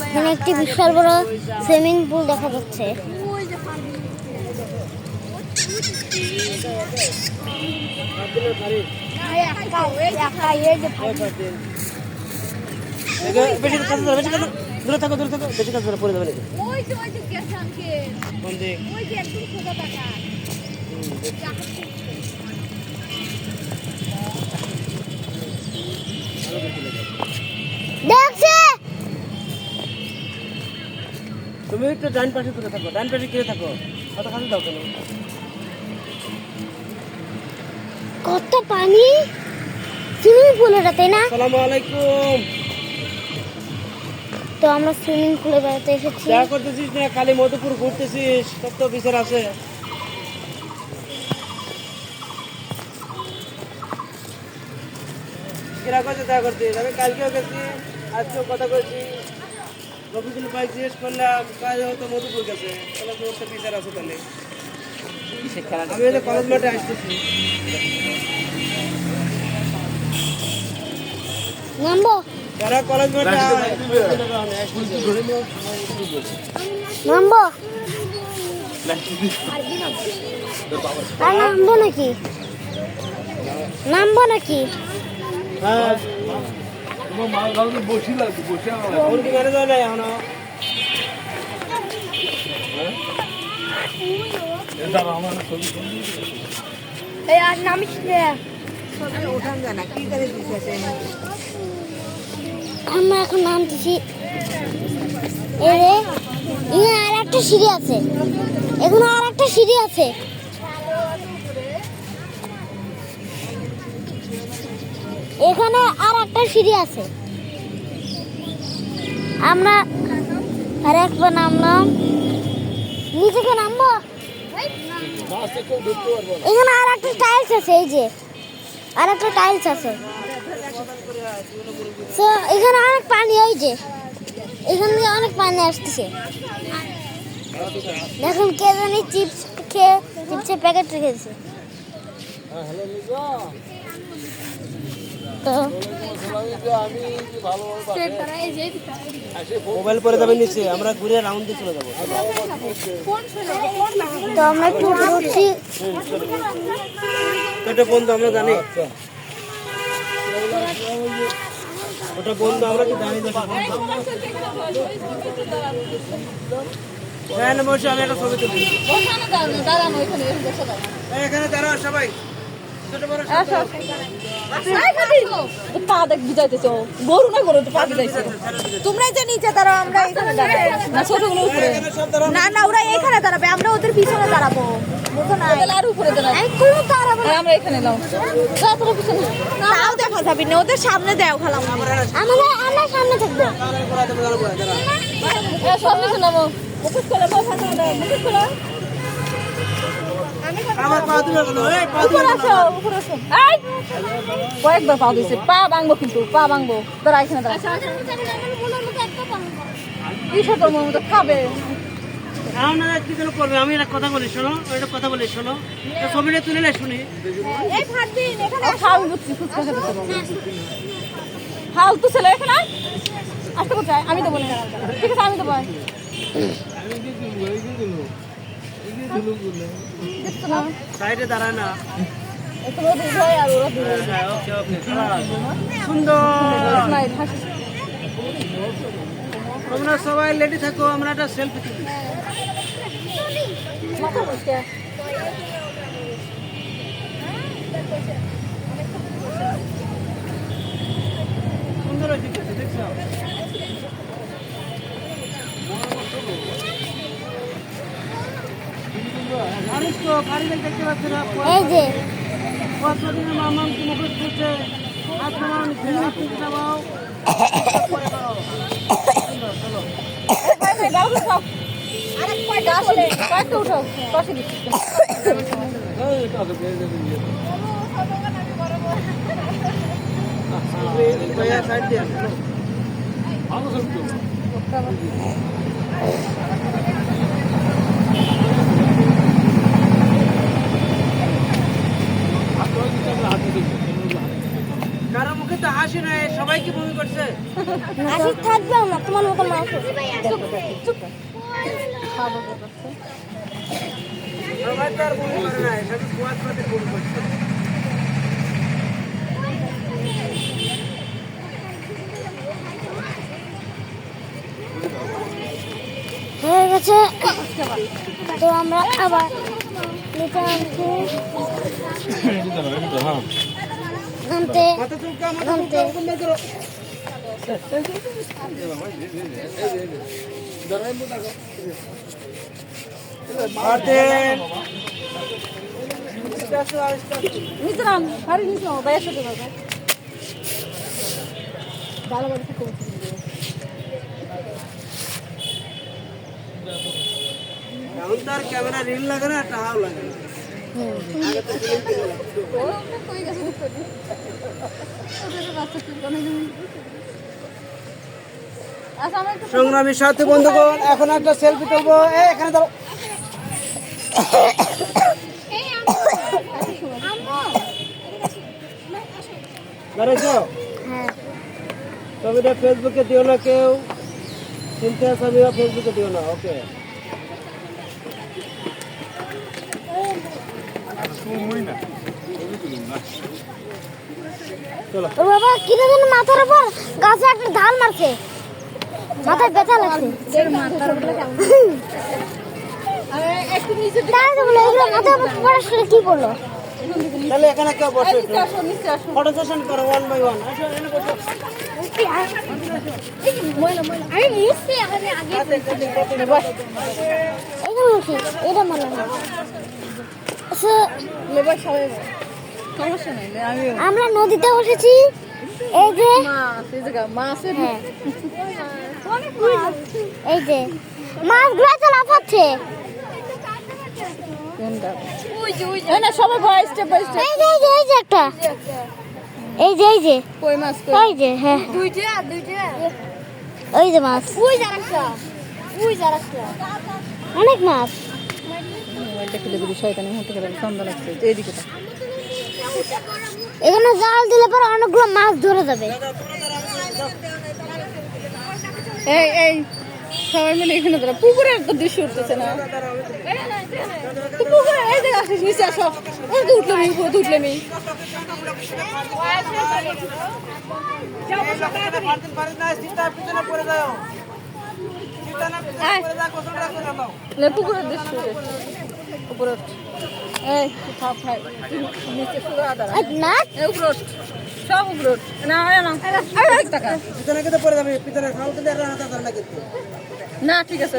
এখানে একটি বিশাল বড় সুইমিং পুল দেখা যাচ্ছে। দূরে থাকো বেশি কাজ পড়ে যাবে নাকি? দেখছে তুমি একটু ডান পাশে তুলে থাকো, ডান পাশে গিয়ে থাকো, কত খালি দাও কেন? কত পানি সুইমিং পুলের, তাই না? আসসালামু আলাইকুম। তো আমরা সুইমিং পুলে বেড়াতে এসেছি। দেখা করতেছিস না, খালি মধুপুর ঘুরতেছিস, কত বিচার আছে। কিরা করছে দেখা করছিস? আমি কালকেও গেছি, আজকেও কথা বলছি, রফিকুল ভাই জিজ্ঞেস করলাম, কাজ হয়তো মধুপুর গেছে, তাহলে তো একটা বিচার আছে। তাহলে আমি তো কলেজ মাঠে আসতেছি। নামবো যারা কলেজ মাঠে নামবো আর নামবো নাকি? নামবো নাকি? হ্যাঁ বসি লাগবে, বসে মুরগি মেরে দেওয়া নাই এখনো। আর নামিস আমরা এখন নামতেছি। এখানে আর একটা সিঁড়ি আছে, এখানে আর একটা সিঁড়ি আছে। এখানে আর একটা সিঁড়ি আছে। আমরা আর একবার নামলাম, নিচে নামবো। এখানে আর একটা টাইলস আছে, এই যে আর একটা টাইলস আছে। তো এখানে অনেক পানি, ওই যে এখান দিয়ে অনেক পানি আসতেছে। দেখুন কে জানি চিপস খেয়ে চিপসের প্যাকেট রেখেছে। তো মোবাইল পরে যাবেন নিচে, আমরা ঘুরে রাউন্ড দিয়ে চলে যাবো। তো আমরা একটু ঘুরছি। ওটা বন্ধু আমরা জানি, ওটা বন্ধু আমরা কি জানি। এখানে বসে আমি একটা ছবি তুলি। এখানে দাঁড়াও সবাই, ছোট বড় পা দেখ বুঝাইতেছ, গরু না গরু তো পা বুঝাইছে। তোমরা যে নিচে দাঁড়াও, আমরা এখানে দাঁড়াই না, ছোটগুলো উপরে। না না, ওরা এখানে দাঁড়াবে, আমরা ওদের পিছনে দাঁড়াবো। আর উপরে দাঁড়াবো, আমরা এখানে নাও, পিছনে তাও দেখা যাবে না, ওদের সামনে দেও খেলাম। আমরা সামনে থাকবো। সব কিছু নামো, মুখুশ করে মুখুশ করে আমার পা দিবে কেন? এই পা দিবে উপরে আসো, উপরে আসো। এই কয়েকবার পা দিছে, পা ভাঙবো কিন্তু, পা ভাঙবো। দাঁড়া এখানে দাঁড়া, কিসে তোর মতো খাবে। আপনারা কি যেন করবে? আমি একটা কথা বলি শোনো, একটা কথা বলি শোনো, ছবিটা তুলে না শুনি। এই ফারদিন এখানে খাও, বুঝছি ফুচকা খেতে হবে। ফালতু ছেলে এখানে আসতে কোথায়? আমি তো বলি না, ঠিক আছে আমি তো বলি। সাইডে দাঁড়ায় না, তোমরা দুই ভাই আর ওরা দুই ভাই। ওকে ওকে, সুন্দর। তোমরা সবাই রেডি থাকো, আমরা একটা সেলফি তুলি। মাথা বসে সুন্দর হয়েছে কিন্তু, দেখছো? মানুষ তো কারিগর দেখতে পাচ্ছে না। এই যে কতদিনের মামাকে মুখোশ করছে, হাত নামাও, নিচে হাত নিচে নামাও, পরে দাও। চলো ভাই ভাই গাল উঠাও, আরে কয়টা আসলে কয়টা উঠাও, পাশে দিচ্ছি। ভাইয়া সাইড দিয়ে আসো। কারো মুখে তো হাসি নাই, সবাই কি বমি করছে? আসি থাকবেও না তোমার মতো মাছ খাবো করছে আমার তো আর বমি করে না, এটা কুয়াত পাতে বমি করছে। হয়ে গেছে। তো আমরা আবার নিচে নামতে মাথা চুলকা, মাথা নামতে চুলকা, বন্ধ করো। মার্টিন আস্তে আস্তে, আস্তে আস্তে। নিচে নাম হারি নিচে নাম ভাইয়ের সাথে বাবা ভালো করে ঠিক করছি এখন তো আর ক্যামেরা রিল লাগে না, টাহাও লাগে না। আগে তো film ছিল। কই গেছে দেখো ওদের বাচ্চা কি বনে আচ্ছা আমরা একটু সংগ্রামী সাথী বন্ধুগণ, এখন একটা সেলফি তুলবো। এই এখানে দাঁড়াও। দাঁড়াইছো? হ্যাঁ ছবিটা ফেসবুকে দিও না কেউ, চিন্তা ছবিও ফেসবুকে দিও না, ওকে? চলো। ও বাবা কিরে যেন মাথার উপর গাছে একটা ঢাল মারছে, মাথায় ব্যথা লাগছে। এর মাথার উপরে আরে একটু নিচে তাই তো বলে এগুলো মাথার উপর পড়ার সাথে কি করলো? তাহলে এখানে কেউ বসে নিচে আসো নিচে আসো ফটো সেশন করো 1 বাই 1। আসো এখানে বসো। আমি মুছছি আগে আগে এটা মুছি এটা মনে না। আচ্ছা, লেবার সবাই সমস্যা নাই আমি আমরা নদীতে উঠেছি। এই যে মাছ এই জায়গা মাছের হ্যাঁ এই যে মাছগুলো তো লাফাচ্ছে। কোনটা ওই যে না সবাই ভয় স্টেপ বাই স্টেপ এই যে এই যে এই যে একটা এই যে কই মাছ কই এই যে হ্যাঁ দুইটা ওই যে মাছ ওই যারাটা অনেক মাছ। মোবাইলটা খুলে দিবি শয়তানি হতে গেলে সন্ধ্যা লাগছে এইদিকে তা এখানে জাল দিলে পরে অনেকগুলো মাছ ধরে যাবে। এই এই সবাই মিলে এখানে দাঁড়া পুকুরের তো দৃশ্য উঠতেছে না তো পুকুরে এই জায়গা আসিস নিচে আসো ওই তো উঠলাম উপরে তো উঠলাম এই পুকুরের দৃশ্য উপরে উঠ। এই থাপ ভাই নিচে পুরো দাঁড়া না এই উপরে উঠ। সব উপরে উঠ। না না এক টাকা পিছনে কিন্তু পড়ে যাবে, পিছনে খাও কিন্তু একটা হাতে ধরে না কিন্তু। না ঠিক আছে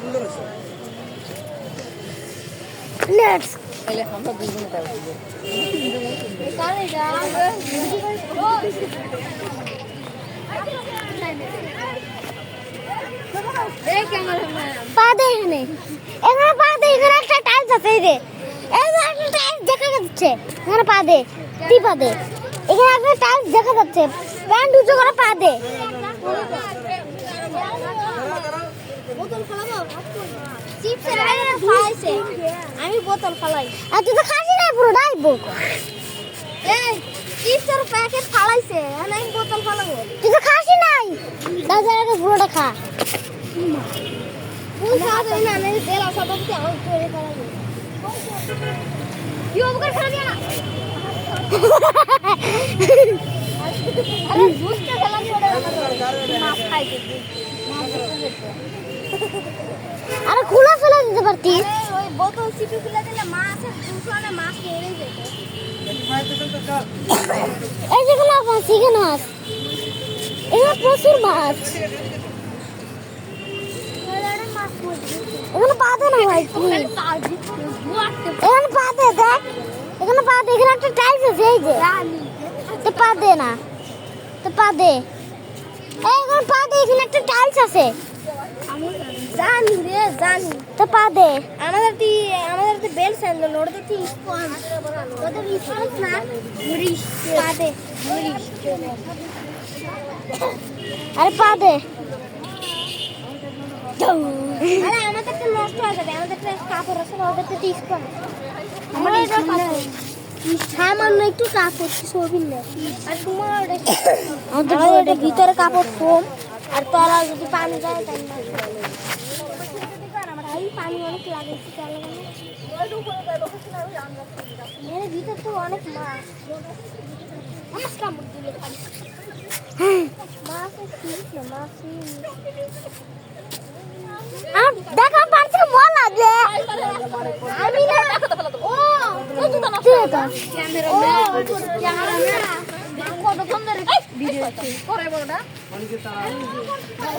সুন্দর আছে। লেটস তাহলে আমরা দুজনে তাই উঠবো। পা দে এখানে এখানে পা দে এখানে একটা টাইলস আছে এই যে এই যে একটা টাইলস দেখা যাচ্ছে এখানে পা দে তুই পা দে এখানে একটা টাইলস দেখা যাচ্ছে প্যান্ট উঁচু করে পা দে আমি বোতল ফালাই আর তুই তো খাসি নাই পুরো ডাইবো এই চিপসের প্যাকেট ফালাইছে আমি বোতল ফালাবো তুই তো খাসি নাই দাদার আগে পুরোটা খা তুই খা তুই না আমি তেল আসা করতে আমার করে ফালাবো কি ওবকার ফেলে দিয়া না আরে দুধটা ফেলা দিয়ে মাছ খাইতে আরে খোলা ফেলে দিতে পারতিস ওই বোতল চিপে ফেলে দিলে মাছের দুশোনে মাছ কেড়ে যেত এই যেগুলো মাছ এখানে মাছ এখানে প্রচুর মাছ এখানে পা দে না ভাই এখানে পা দে দেখ এখানে পা দে এখানে একটা টাইলস আছে এই যে তো পা দে না তো পা দে এই এখানে পা দে এখানে একটা টাইলস আছে জানি রে জানি তো পা দে আমাদের বেল্ট স্যান্ডেল ওদের কি স্পঞ্জ ওদের স্পঞ্জ না মুড়িশ পা দে মুড়িশ আরে পা দে আরে আমাদের তো নষ্ট হয়ে যাবে আমাদের তো কাপড় আছে ওদের তো স্পঞ্জ আমাদের সামান্য একটু কাপড় ছবি নেই আর তোমার আমাদের ভিতরে কাপড় কম আর তোরা যদি পানি যায় তাহলে পানি অনেক লাগে এর ভিতর তো অনেক মাছ মাছ কামড় দিলে মাছ দেখা পারছে বলা যে আমি না ও ক্যামেরা কত সুন্দর ভিডিও করে বড়টা